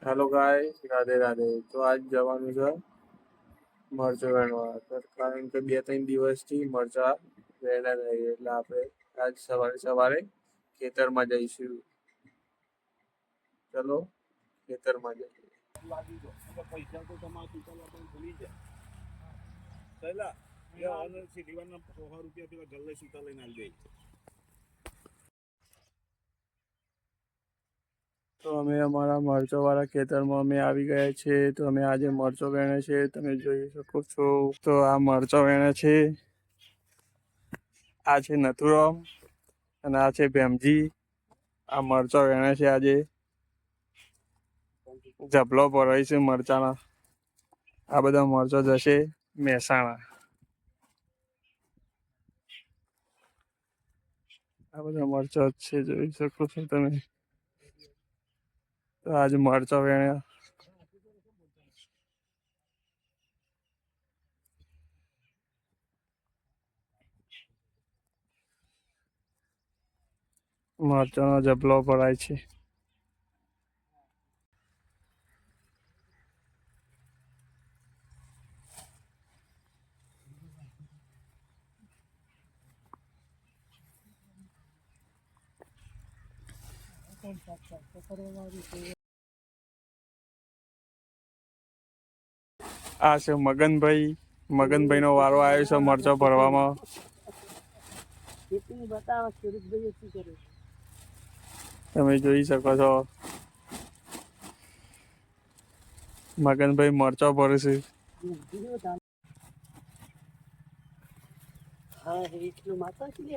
Hello ગાય, રાધે રાધે. તો આજ જવાનું છે મરચો વેણવા. કારણ કે 2-3 દિવસથી મરચા વેણા નહીં, એટલે આપણે આજ સવારે સવારે ખેતરમાં જઈશું. ચલો ખેતરમાં જઈએ. પૈસા તો તમારા ચૂકવવા પણ ભૂલી જાય પહેલા સીધીવારના 100 રૂપિયા પેલા ગલ્લે સૂતા લઈને આવી જાય. તો અમે અમારા મરચો વાળા ખેતરમાં અમે આવી ગયા છે. તો અમે આજે મરચો વેણે છે, તમે જોઈ શકો છો. તો આ મરચો વેણે છે. આ છે નથુરામ અને આ છે ભેમજી. આ મરચો વેણે છે. આજે જબલો ભરાય છે મરચાના. આ બધા મરચો જશે મહેસાણા. આ બધા મરચો જ છે, જોઈ શકો છો તમે. તો આજે મરચો વેણ્યા. મરચાનો જબલો ભરાય છે. આ છે મગનભાઈ. મગનભાઈ નો વારો આવ્યો છે મરચો ભરવામાં. તમે જોઈ શકો છો મગનભાઈ મરચો ભરે છે. હા, 1 કિલો માતા છે ને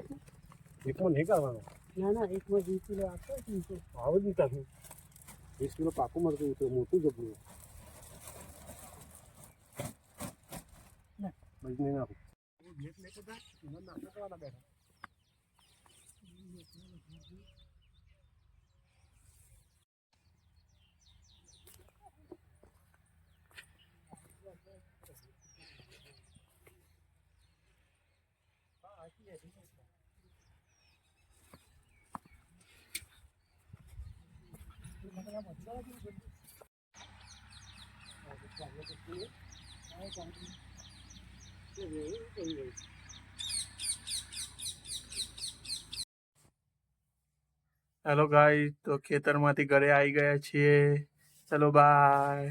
એકમાં નહીં કરવાનો. ના 1 માં 2 કિલો આપો આવું જ નહીં 20 કિલો પાકું મળતું હતું, મોટું જબલું નહીં નાખું. હેલો ગાઈસ, તો ખેતરમાંથી ઘરે આવી ગયા છીએ. ચલો બાય.